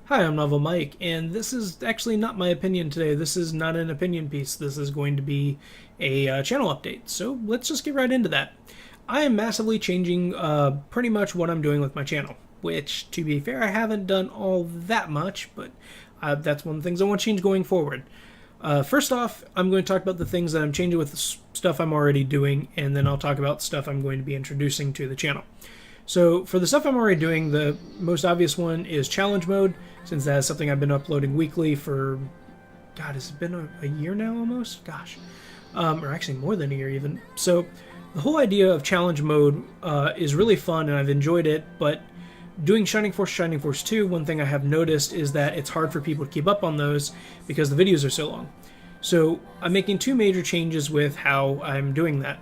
Hi, I'm Novel Mike, and this is actually not my opinion today. This is not an opinion piece. This is going to be a channel update. So let's just get right into that. I am massively changing pretty much what I'm doing with my channel, which, to be fair, I haven't done all that much, but that's one of the things I want to change going forward. First off, I'm going to talk about the things that I'm changing with the stuff I'm already doing, and then I'll talk about stuff I'm going to be introducing to the channel. So for the stuff I'm already doing, the most obvious one is challenge mode, since that is something I've been uploading weekly for, God, has it been a year now almost? Gosh. Or actually more than a year even. So the whole idea of challenge mode is really fun and I've enjoyed it, but doing Shining Force 2, one thing I have noticed is that it's hard for people to keep up on those because the videos are so long. So I'm making two major changes with how I'm doing that.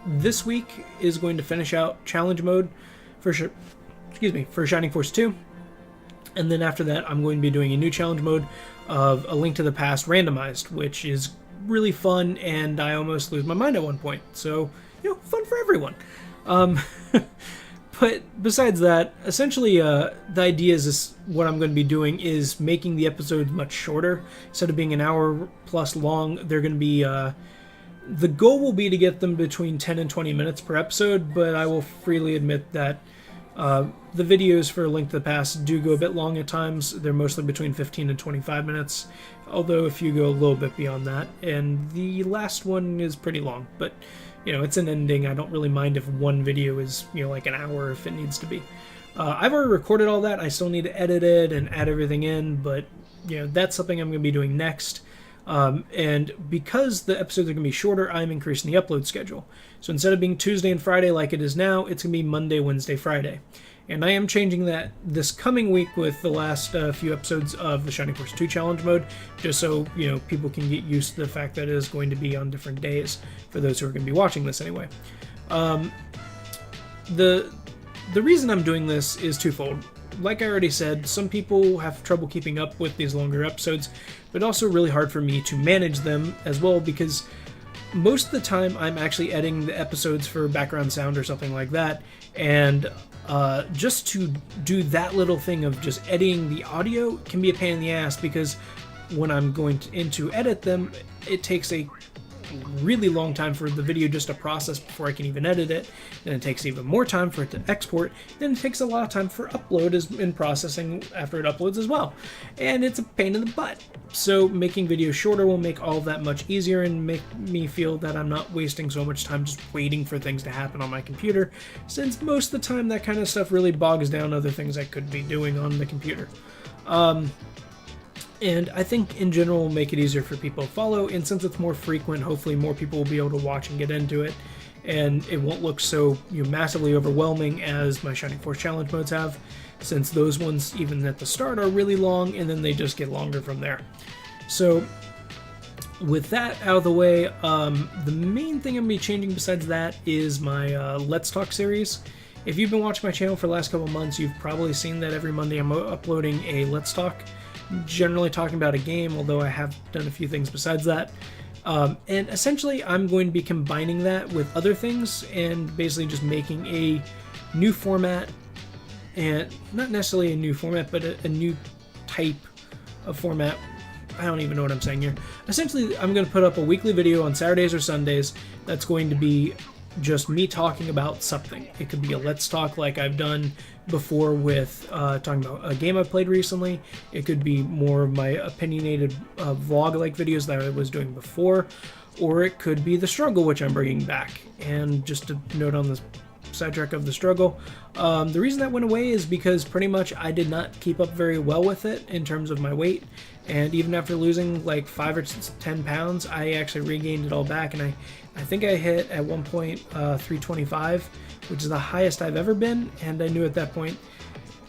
This week is going to finish out challenge mode for Shining Force 2. And then after that, I'm going to be doing a new challenge mode of A Link to the Past randomized, which is really fun, and I almost lose my mind at one point. So, fun for everyone. But besides that, essentially, the idea is what I'm going to be doing is making the episodes much shorter. Instead of being an hour plus long, they're going to be... the goal will be to get them between 10 and 20 minutes per episode, but I will freely admit that the videos for Link to the Past do go a bit long at times. They're mostly between 15 and 25 minutes, although if you go a little bit beyond that. And the last one is pretty long, but, it's an ending. I don't really mind if one video is, like an hour if it needs to be. I've already recorded all that. I still need to edit it and add everything in, but, that's something I'm going to be doing next. And because the episodes are going to be shorter, I'm increasing the upload schedule. So instead of being Tuesday and Friday like it is now, it's going to be Monday, Wednesday, Friday. And I am changing that this coming week with the last few episodes of the Shining Force 2 challenge mode, just so, people can get used to the fact that it is going to be on different days for those who are going to be watching this anyway. The reason I'm doing this is twofold. Like I already said, some people have trouble keeping up with these longer episodes, but also really hard for me to manage them as well because most of the time I'm actually editing the episodes for background sound or something like that, and just to do that little thing of just editing the audio can be a pain in the ass because when I'm going to edit them, it takes a really long time for the video just to process before I can even edit it. Then it takes even more time for it to export. Then it takes a lot of time for upload and processing after it uploads as well. And it's a pain in the butt. So making videos shorter will make all that much easier and make me feel that I'm not wasting so much time just waiting for things to happen on my computer, since most of the time that kind of stuff really bogs down other things I could be doing on the computer. And I think in general will make it easier for people to follow, and since it's more frequent, hopefully more people will be able to watch and get into it, and it won't look so massively overwhelming as my Shining Force challenge modes have, since those ones, even at the start, are really long, and then they just get longer from there. So with that out of the way, the main thing I'm going to be changing besides that is my Let's Talk series. If you've been watching my channel for the last couple months, you've probably seen that every Monday I'm uploading a Let's Talk, generally talking about a game, although I have done a few things besides that. And essentially I'm going to be combining that with other things and basically just making a new format, and not necessarily a new format, but a new type of format. I don't even know what I'm saying here. Essentially, I'm going to put up a weekly video on Saturdays or Sundays that's going to be just me talking about something. It could be a Let's Talk like I've done before with talking about a game I played recently. It could be more of my opinionated vlog-like videos that I was doing before, or it could be the struggle, which I'm bringing back. And just to note on the sidetrack of the struggle, the reason that went away is because pretty much I did not keep up very well with it in terms of my weight, and even after losing like 5 or 10 pounds, I actually regained it all back, and I think I hit at one point 325, which is the highest I've ever been, and I knew at that point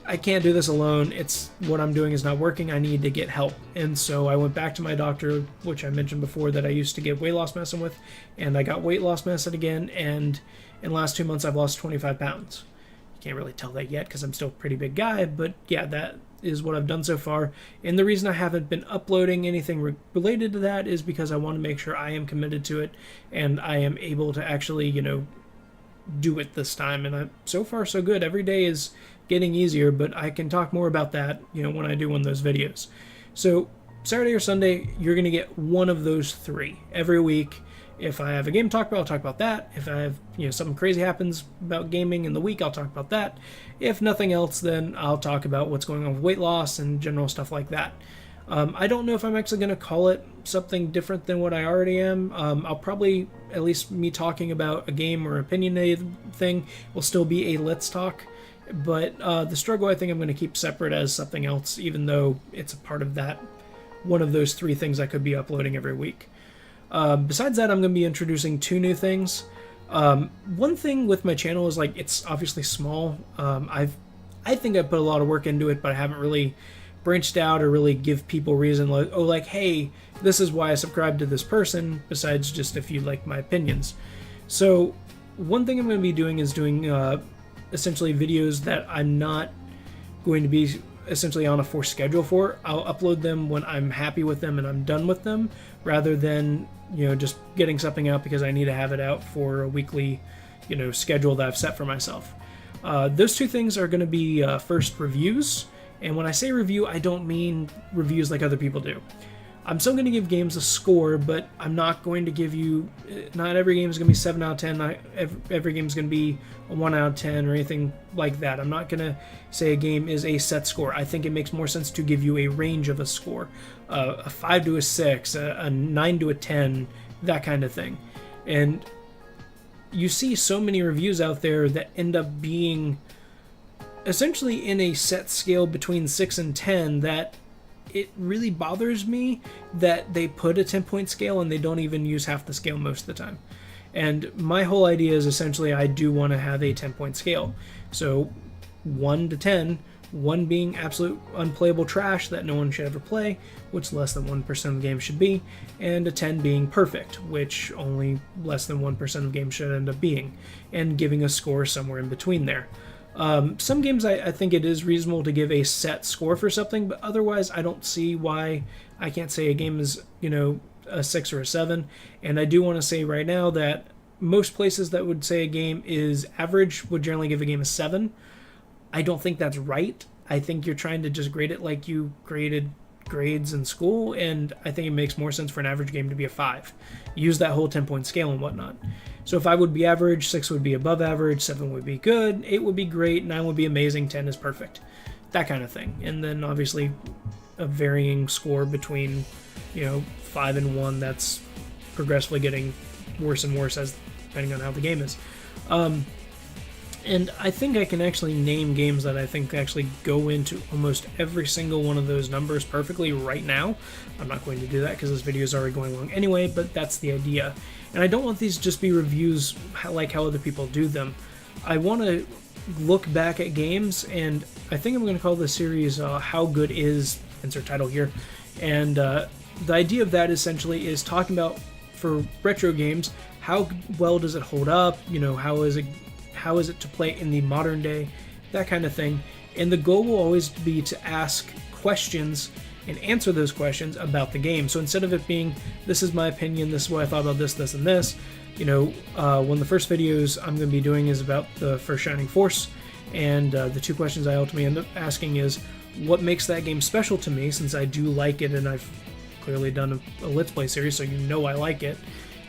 I can't do this alone. It's what I'm doing is not working. I need to get help. And so I went back to my doctor, which I mentioned before that I used to get weight loss medicine with, and I got weight loss medicine again, and in the last 2 months I've lost 25 pounds. You can't really tell that yet because I'm still a pretty big guy, but yeah, that is what I've done so far. And the reason I haven't been uploading anything related to that is because I want to make sure I am committed to it and I am able to actually, do it this time. And so far so good. Every day is getting easier, but I can talk more about that, when I do one of those videos. So Saturday or Sunday, you're going to get one of those three every week. If I have a game to talk about, I'll talk about that. If I have, something crazy happens about gaming in the week, I'll talk about that. If nothing else, then I'll talk about what's going on with weight loss and general stuff like that. I don't know if I'm actually going to call it something different than what I already am. I'll probably, at least me talking about a game or opinionated thing, will still be a Let's Talk. But the struggle, I think I'm going to keep separate as something else, even though it's a part of that, one of those three things I could be uploading every week. Besides that, I'm going to be introducing two new things. One thing with my channel is, it's obviously small. I think I put a lot of work into it, but I haven't really branched out or really give people reason hey, this is why I subscribe to this person, besides just if you like my opinions. So one thing I'm going to be doing is doing essentially videos that I'm not going to be essentially on a forced schedule for. I'll upload them when I'm happy with them and I'm done with them, rather than just getting something out because I need to have it out for a weekly schedule that I've set for myself. Those two things are going to be first, reviews. And when I say review, I don't mean reviews like other people do. I'm still going to give games a score, but I'm not going to give you, not every game is going to be 7 out of 10, not every game is going to be a 1 out of 10 or anything like that. I'm not going to say a game is a set score. I think it makes more sense to give you a range of a score, a 5 to a 6, a 9 to a 10, that kind of thing. And you see so many reviews out there that end up being essentially in a set scale between 6 and 10 that it really bothers me that they put a 10-point scale and they don't even use half the scale most of the time. And my whole idea is essentially I do want to have a 10-point scale. So 1 to 10, 1 being absolute unplayable trash that no one should ever play, which less than 1% of the game should be, and a 10 being perfect, which only less than 1% of games should end up being, and giving a score somewhere in between there. Some games I think it is reasonable to give a set score for something, but otherwise I don't see why I can't say a game is, a 6 or a 7. And I do want to say right now that most places that would say a game is average would generally give a game a 7. I don't think that's right. I think you're trying to just grade it like you graded grades in school, and I think it makes more sense for an average game to be a 5. Use that whole 10-point scale and whatnot. So 5 would be average, 6 would be above average, 7 would be good, 8 would be great, 9 would be amazing, 10 is perfect. That kind of thing. And then obviously a varying score between, 5 and 1 that's progressively getting worse and worse as depending on how the game is. And I think I can actually name games that I think actually go into almost every single one of those numbers perfectly right now. I'm not going to do that because this video is already going long anyway, but that's the idea. And I don't want these to just be reviews like how other people do them. I want to look back at games, and I think I'm going to call this series How Good Is, insert title here. And the idea of that essentially is talking about, for retro games, how well does it hold up, how is it to play in the modern day, that kind of thing. And the goal will always be to ask questions and answer those questions about the game. So instead of it being, this is my opinion, this is what I thought about this, this, and this, one of the first videos I'm going to be doing is about the first Shining Force, and the two questions I ultimately end up asking is, what makes that game special to me, since I do like it, and I've clearly done a Let's Play series, so I like it,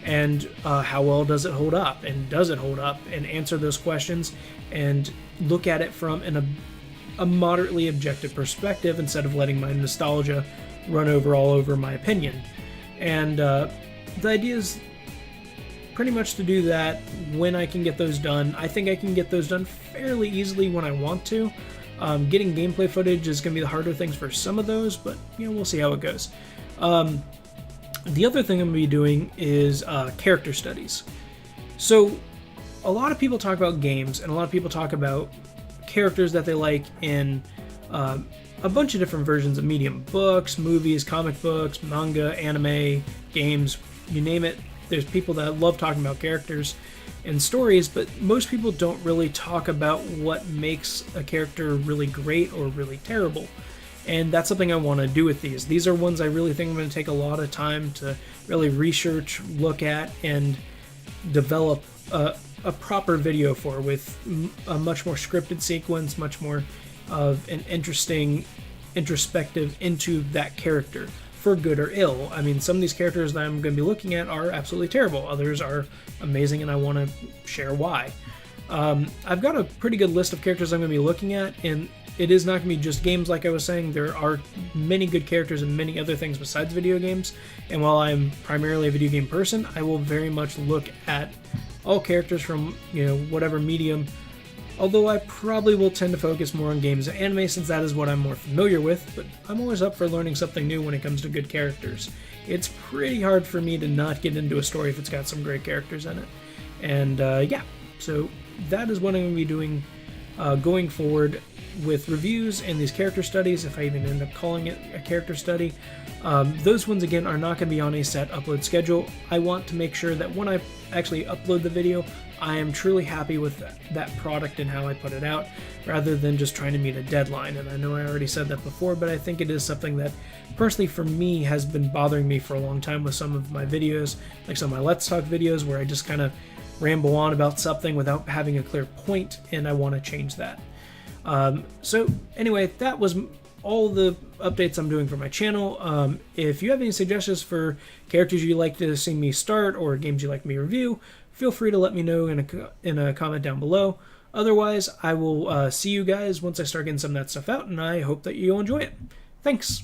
and how well does it hold up, and does it hold up, and answer those questions, and look at it from a moderately objective perspective instead of letting my nostalgia run all over my opinion. And the idea is pretty much to do that when I can get those done. I think I can get those done fairly easily when I want to. Getting gameplay footage is going to be the harder things for some of those, but we'll see how it goes. The other thing I'm going to be doing is character studies. So a lot of people talk about games, and a lot of people talk about characters that they like in a bunch of different versions of medium. Books, movies, comic books, manga, anime, games, you name it. There's people that love talking about characters and stories, but most people don't really talk about what makes a character really great or really terrible. And that's something I want to do with these. These are ones I really think I'm going to take a lot of time to really research, look at, and develop a a proper video for, with a much more scripted sequence, much more of an interesting introspective into that character, for good or ill. I mean, some of these characters that I'm going to be looking at are absolutely terrible. Others are amazing, and I want to share why. I've got a pretty good list of characters I'm going to be looking at, and it is not going to be just games like I was saying. There are many good characters in many other things besides video games, and while I'm primarily a video game person, I will very much look at all characters from, whatever medium, although I probably will tend to focus more on games and anime since that is what I'm more familiar with, but I'm always up for learning something new when it comes to good characters. It's pretty hard for me to not get into a story if it's got some great characters in it. And yeah, so that is what I'm going to be doing going forward with reviews and these character studies, if I even end up calling it a character study. Those ones, again, are not going to be on a set upload schedule. I want to make sure that when I actually upload the video, I am truly happy with that product and how I put it out, rather than just trying to meet a deadline. And I know I already said that before, but I think it is something that, personally for me, has been bothering me for a long time with some of my videos, like some of my Let's Talk videos, where I just kind of ramble on about something without having a clear point, and I want to change that. So anyway, that was all the updates I'm doing for my channel. If you have any suggestions for characters you'd like to see me start or games you'd like me to review, feel free to let me know in a comment down below. Otherwise, I will see you guys once I start getting some of that stuff out, and I hope that you'll enjoy it. Thanks!